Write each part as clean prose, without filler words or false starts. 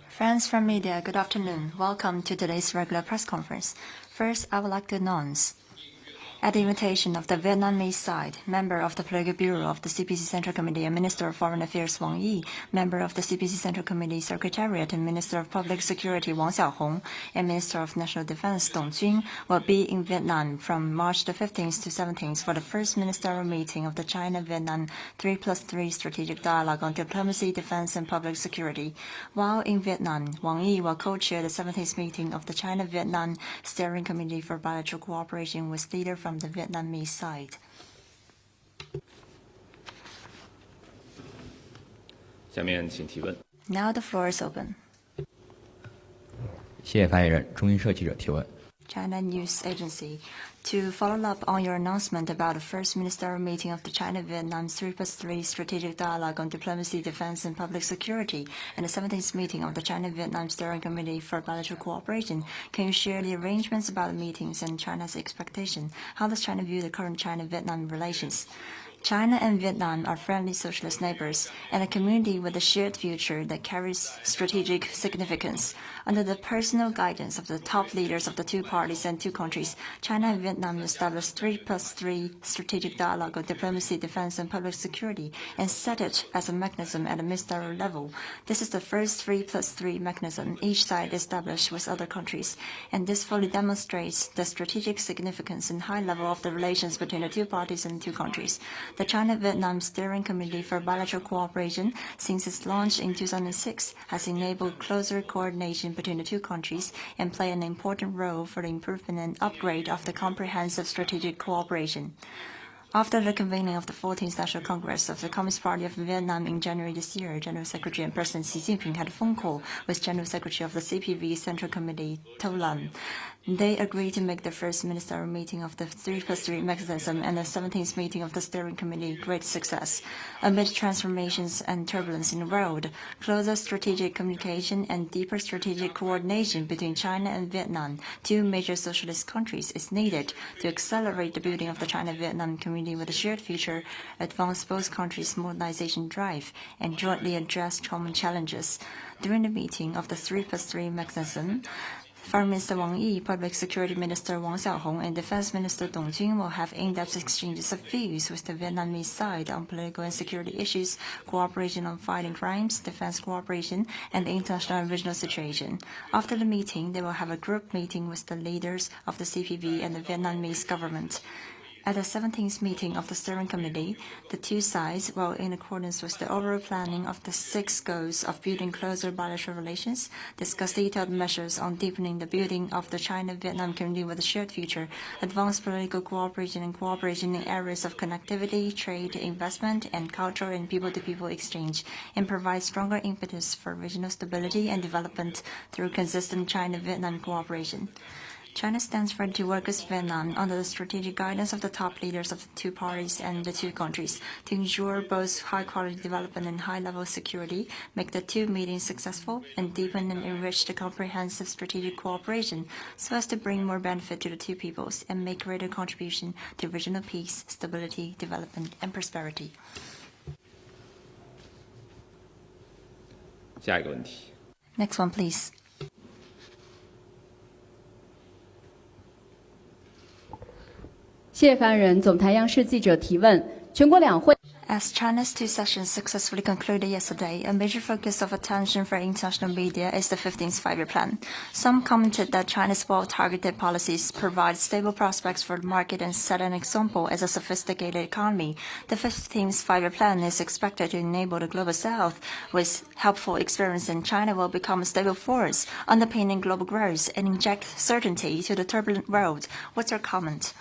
Friends from media, good afternoon. Welcome to today's regular press conference. First, I would like to announce, at the invitation of the Vietnamese side, member of the Political Bureau of the CPC Central Committee and Minister of Foreign Affairs Wang Yi, member of the CPC Central Committee Secretariat and Minister of Public Security Wang Xiaohong, and Minister of National Defense Dong Jun will be in Vietnam from March the 15th to 17th for the first ministerial meeting of the China-Vietnam 3+3 Strategic Dialogue on Diplomacy, Defense, and Public Security. While in Vietnam, Wang Yi will co-chair the 17th meeting of the China-Vietnam Steering Committee for Bilateral Cooperation with leaders from the Vietnamese side. 下面请提问。 Now the floor is open. 谢谢发言人。中新社记者提问。 China News Agency. To follow up on your announcement about the first ministerial meeting of the China-Vietnam 3+3 Strategic Dialogue on Diplomacy, Defense, and Public Security, and the 17th meeting of the China-Vietnam Steering Committee for Bilateral Cooperation, can you share the arrangements about the meetings and China's expectation? How does China view the current China-Vietnam relations? China and Vietnam are friendly socialist neighbors and a community with a shared future that carries strategic significance. Under the personal guidance of the top leaders of the two parties and two countries, China and Vietnam established 3+3 strategic dialogue on diplomacy, defense, and public security and set it as a mechanism at a ministerial level. This is the first 3+3 mechanism each side established with other countries, and this fully demonstrates the strategic significance and high level of the relations between the two parties and two countries. The China-Vietnam Steering Committee for Bilateral Cooperation, since its launch in 2006, has enabled closer coordination between the two countries and play an important role for the improvement and upgrade of the comprehensive strategic cooperation. After the convening of the 14th National Congress of the Communist Party of Vietnam in January this year, General Secretary and President Xi Jinping had a phone call with General Secretary of the CPV Central Committee, To Lam. They agreed to make the first ministerial meeting of the 3+3 mechanism and the 17th meeting of the Steering Committee a great success. Amid transformations and turbulence in the world, closer strategic communication and deeper strategic coordination between China and Vietnam, two major socialist countries, is needed to accelerate the building of the China-Vietnam community with a shared future, advance both countries' modernization drive, and jointly address common challenges. During the meeting of the 3+3 mechanism, Foreign Minister Wang Yi, Public Security Minister Wang Xiaohong, and Defense Minister Dong Jun will have in-depth exchanges of views with the Vietnamese side on political and security issues, cooperation on fighting crimes, defense cooperation, and the international and regional situation. After the meeting, they will have a group meeting with the leaders of the CPV and the Vietnamese government. At the 17th meeting of the Steering Committee, the two sides will, in accordance with the overall planning of the 6 goals of building closer bilateral relations, discuss detailed measures on deepening the building of the China-Vietnam community with a shared future, advance political cooperation and cooperation in areas of connectivity, trade, investment, and cultural and people-to-people exchange, and provide stronger impetus for regional stability and development through consistent China-Vietnam cooperation. China stands ready to work with Vietnam under the strategic guidance of the top leaders of the two parties and the two countries to ensure both high-quality development and high-level security, make the two meetings successful, and deepen and enrich the comprehensive strategic cooperation so as to bring more benefit to the two peoples and make greater contribution to regional peace, stability, development, and prosperity. 下一个问题。 Next one, please. 谢谢发言人。总台央视记者提问：全国两会。 As China's two sessions successfully concluded yesterday, a major focus of attention for international media is the 15th Five-Year Plan. Some commented that China's well-targeted policies provide stable prospects for the market and set an example as a sophisticated economy. The 15th Five-Year Plan is expected to enable the Global South with helpful experience, and China will become a stable force, underpinning global growth and inject certainty to the turbulent world. What's your comment?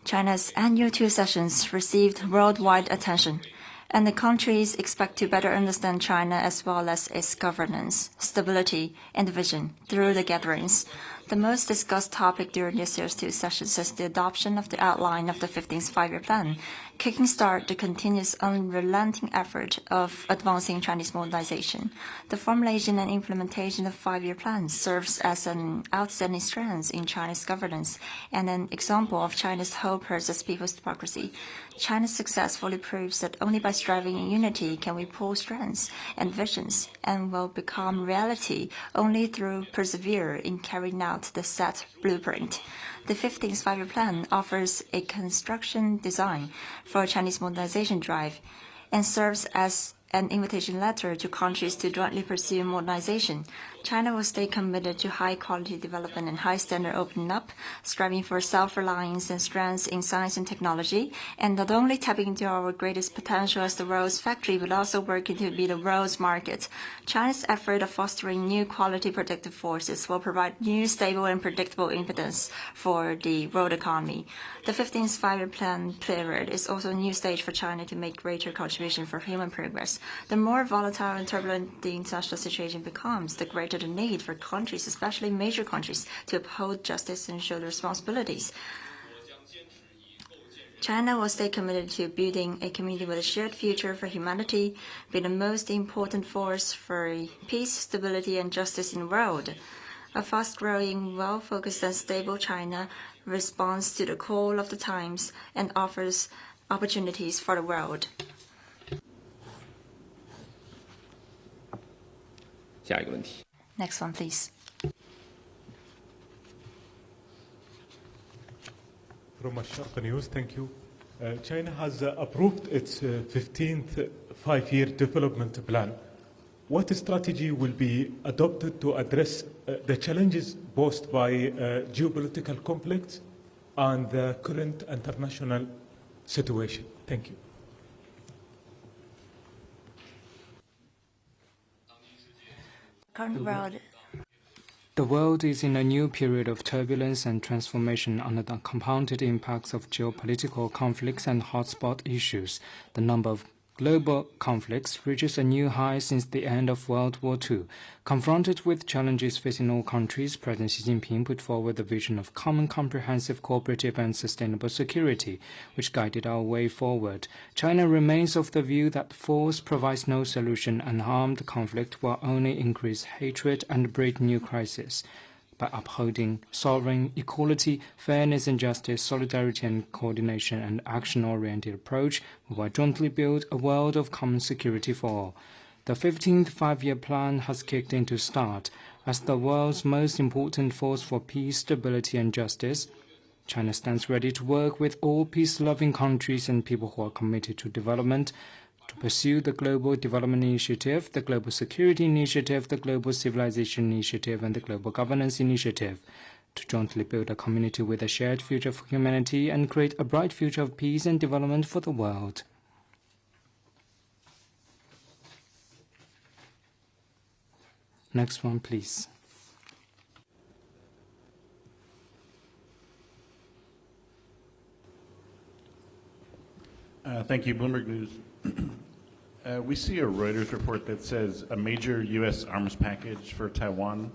China's annual two sessions received worldwide attention, and the countries expect to better understand China as well as its governance, stability, and vision through the gatherings. The most discussed topic during this year's two sessions is the adoption of the outline of the 15th Five-Year Plan, kicking start the continuous unrelenting effort of advancing Chinese modernization. The formulation and implementation of five-year plans serves as an outstanding strength in China's governance and an example of China's whole process people's democracy. China's success fully proves that only by striving in unity can we pull strengths and visions, and will become reality only through persevere in carrying out the set blueprint. The 15th Five-Year Plan offers a construction design for a Chinese modernization drive and serves as an invitation letter to countries to jointly pursue modernization. China will stay committed to high-quality development and high-standard opening up, striving for self-reliance and strengths in science and technology, and not only tapping into our greatest potential as the world's factory, but also working to be the world's market. China's effort of fostering new quality productive forces will provide new, stable, and predictable impotence for the world economy. The 15th Five-Year Plan period is also a new stage for China to make greater contribution for human progress. The more volatile and turbulent the international situation becomes, the greater the need for countries, especially major countries, to uphold justice and shoulder responsibilities. China will stay committed to building a community with a shared future for humanity, be the most important force for peace, stability, and justice in the world. A fast-growing, well-focused, and stable China responds to the call of the times and offers opportunities for the world. 下一个问题。 Next one, please. From Asharq News, thank you. China has approved its 15th five-year development plan. What strategy will be adopted to address the challenges posed by geopolitical conflicts and the current international situation? Thank you. Current world. The world is in a new period of turbulence and transformation under the compounded impacts of geopolitical conflicts and hotspot issues. The number of global conflicts reaches a new high since the end of World War II. Confronted with challenges facing all countries, President Xi Jinping put forward the vision of common, comprehensive, cooperative and sustainable security, which guided our way forward. China remains of the view that force provides no solution and armed conflict will only increase hatred and breed new crises. By upholding sovereign equality, fairness and justice, solidarity and coordination, and action-oriented approach, we will jointly build a world of common security for all. The 15th Five-Year Plan has kicked into start. As the world's most important force for peace, stability and justice, China stands ready to work with all peace-loving countries and people who are committed to development, to pursue the Global Development Initiative, the Global Security Initiative, the Global Civilization Initiative, and the Global Governance Initiative, to jointly build a community with a shared future for humanity and create a bright future of peace and development for the world. Next one, please. Thank you, Bloomberg News. We see a Reuters report that says a major U.S. arms package for Taiwan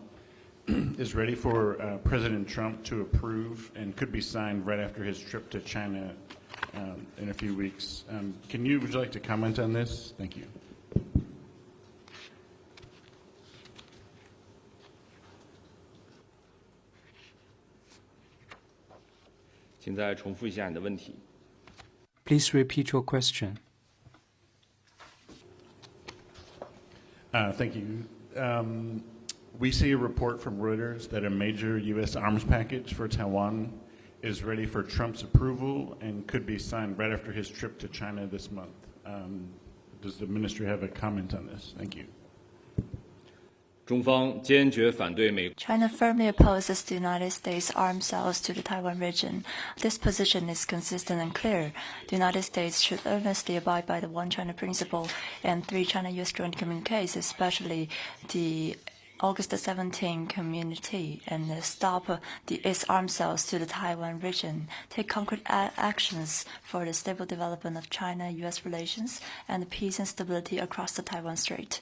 is ready for President Trump to approve and could be signed right after his trip to China in a few weeks. Would you like to comment on this? Thank you. 请再重复一下你的问题。 Please repeat your question. Thank you. We see a report from Reuters that a major U.S. arms package for Taiwan is ready for Trump's approval and could be signed right after his trip to China this month. Does the ministry have a comment on this? Thank you. 中方坚决反对美。 China firmly opposes the United States arms sales to the Taiwan region. This position is consistent and clear. The United States should earnestly abide by the One China principle and three China-U.S. joint communiques, especially the August 17 community, and stop its arms sales to the Taiwan region. Take concrete actions for the stable development of China-U.S. relations and the peace and stability across the Taiwan Strait.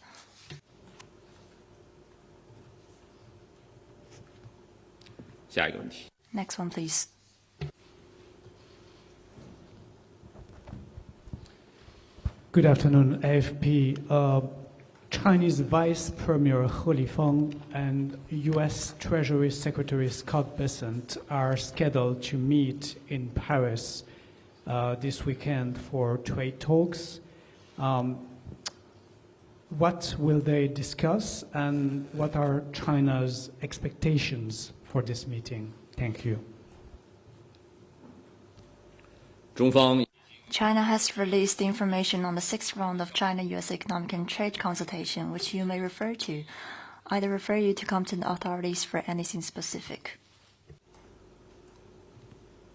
下一个问题。 Next one, please. Good afternoon, AFP. Chinese Vice Premier He Lifeng and U.S. Treasury Secretary Scott Bessent are scheduled to meet in Paris this weekend for trade talks. What will they discuss, and what are China's expectations for this meeting? Thank you. 中方 China has released the information on the sixth round of China-U.S. economic and trade consultation, which you may refer to. Either refer you to competent authorities for anything specific.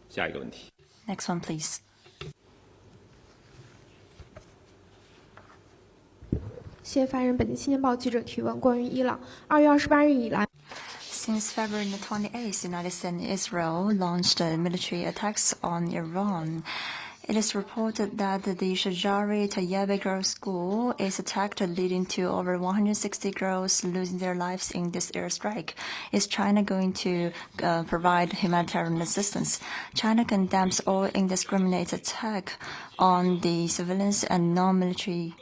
下一个问题。 Next one, please. 谢谢发言人。本地青年报记者提问：关于伊朗，2月28日以来。 Since February 28th, the United States and Israel launched military attacks on Iran. It is reported that the Shajari Tayyebe Girls' School is attacked, leading to over 160 girls losing their lives in this airstrike. Is China going to provide humanitarian assistance? China condemns all indiscriminate attack on the civilians and non-military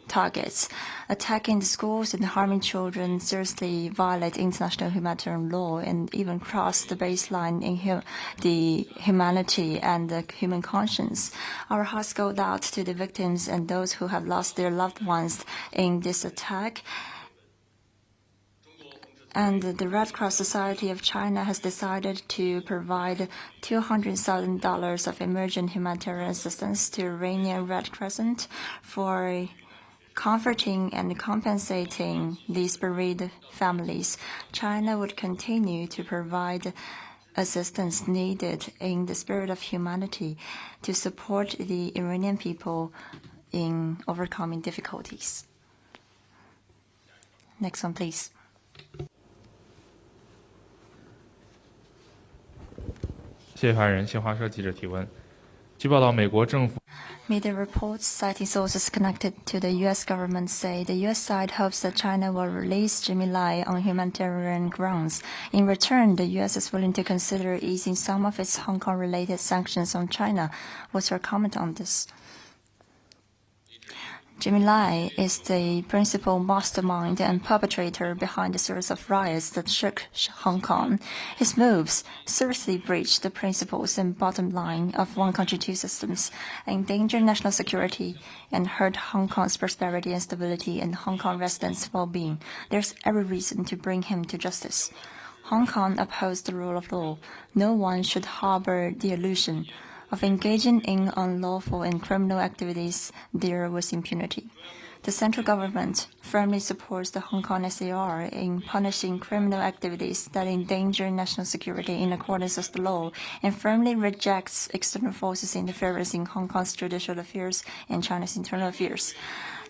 targets. Attacking the schools and harming children seriously violate international humanitarian law and even cross the baseline in the humanity and the human conscience. Our hearts go out to the victims and those who have lost their loved ones in this attack. And the Red Cross Society of China has decided to provide $200,000 of emergent humanitarian assistance to Iranian Red Crescent for comforting and compensating these bereaved families. China would continue to provide assistance needed in the spirit of humanity to support the Iranian people in overcoming difficulties. Next one, please. 谢谢发言人，新华社记者提问。据报道，美国政府 Media reports citing sources connected to the U.S. government say the U.S. side hopes that China will release Jimmy Lai on humanitarian grounds. In return, the U.S. is willing to consider easing some of its Hong Kong-related sanctions on China. What's your comment on this? Jimmy Lai is the principal mastermind and perpetrator behind the series of riots that shook Hong Kong. His moves seriously breach the principles and bottom line of one country, two systems, endanger national security, and hurt Hong Kong's prosperity and stability and Hong Kong residents' well-being. There's every reason to bring him to justice. Hong Kong upholds the rule of law. No one should harbor the illusion of engaging in unlawful and criminal activities there with impunity. The central government firmly supports the Hong Kong SAR in punishing criminal activities that endanger national security in accordance with the law and firmly rejects external forces' interference in Hong Kong's judicial affairs and China's internal affairs.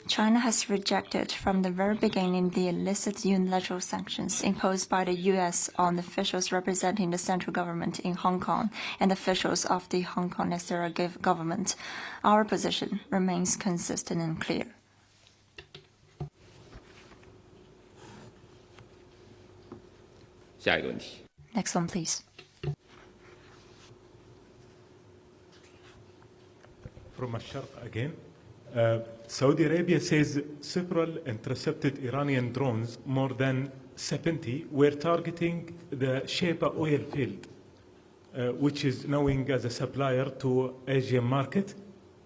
China has rejected from the very beginning the illicit unilateral sanctions imposed by the U.S. on officials representing the central government in Hong Kong and officials of the Hong Kong SAR government. Our position remains consistent and clear. Next one, please. From Al-Sharq again. Saudi Arabia says several intercepted Iranian drones, more than 70, were targeting the Sheba oil field, which is known as a supplier to Asian market.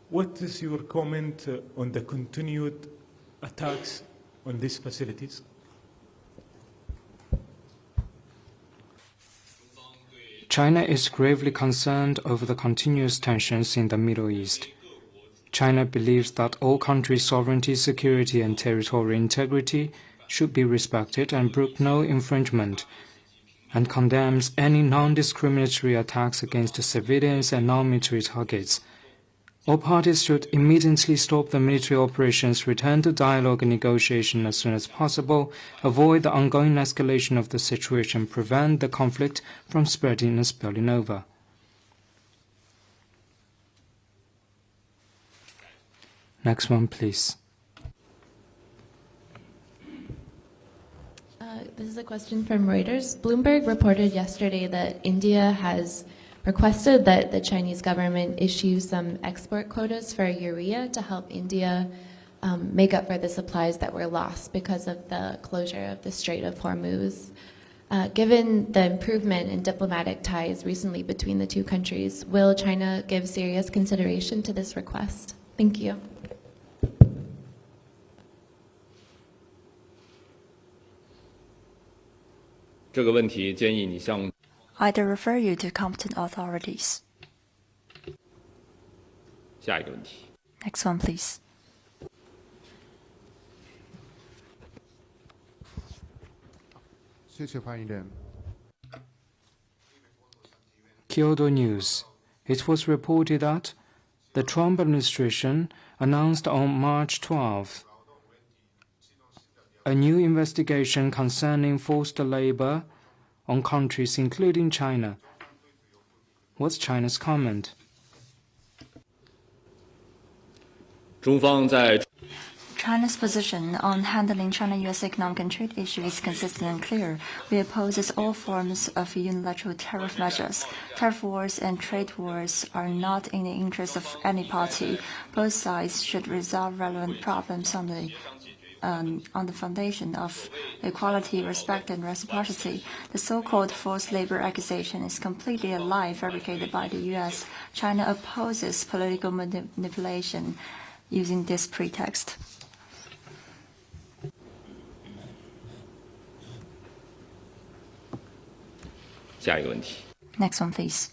What is your comment on the continued attacks on these facilities? China is gravely concerned over the continuous tensions in the Middle East. China believes that all countries' sovereignty, security, and territorial integrity should be respected and brook no infringement, and condemns any non-discriminatory attacks against civilians and non-military targets. All parties should immediately stop the military operations, return to dialogue and negotiation as soon as possible, avoid the ongoing escalation of the situation, prevent the conflict from spreading and spilling over. Next one, please. This is a question from Reuters. Bloomberg reported yesterday that India has requested that the Chinese government issue some export quotas for urea to help India make up for the supplies that were lost because of the closure of the Strait of Hormuz. Given the improvement in diplomatic ties recently between the two countries, will China give serious consideration to this request? Thank you. Either refer you to competent authorities. 下一个问题。 Next one, please. Kyoto News. It was reported that the Trump administration announced on March 12th a new investigation concerning forced labor on countries including China. What's China's comment? 中方在 China's position on handling China-US economic and trade issues is consistent and clear. We oppose all forms of unilateral tariff measures. Tariff wars and trade wars are not in the interest of any party. Both sides should resolve relevant problems on the foundation of equality, respect, and reciprocity. The so-called forced labor accusation is completely a lie fabricated by the U.S. China opposes political manipulation using this pretext. 下一个问题。 Next one, please.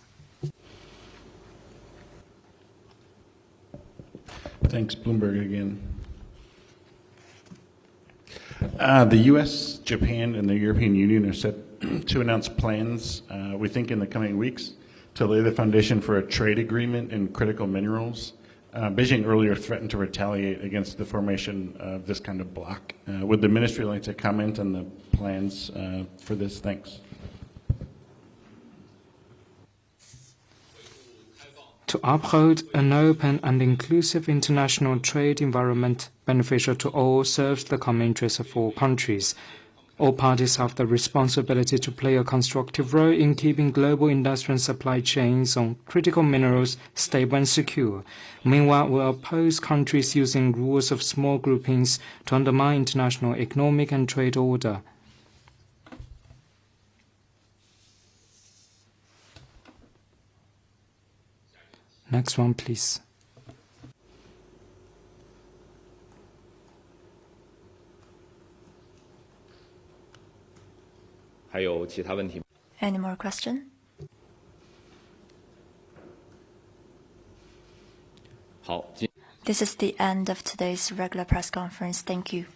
Thanks, Bloomberg again. The U.S., Japan, and the European Union are set to announce plans, we think in the coming weeks, to lay the foundation for a trade agreement in critical minerals. Beijing earlier threatened to retaliate against the formation of this kind of bloc. Would the ministry like to comment on the plans for this? Thanks. To uphold an open and inclusive international trade environment beneficial to all serves the common interests of all countries. All parties have the responsibility to play a constructive role in keeping global industrial supply chains on critical minerals stable and secure. Meanwhile, we oppose countries using rules of small groupings to undermine international economic and trade order. Next one, please. Any more question? 好， This is the end of today's regular press conference. Thank you.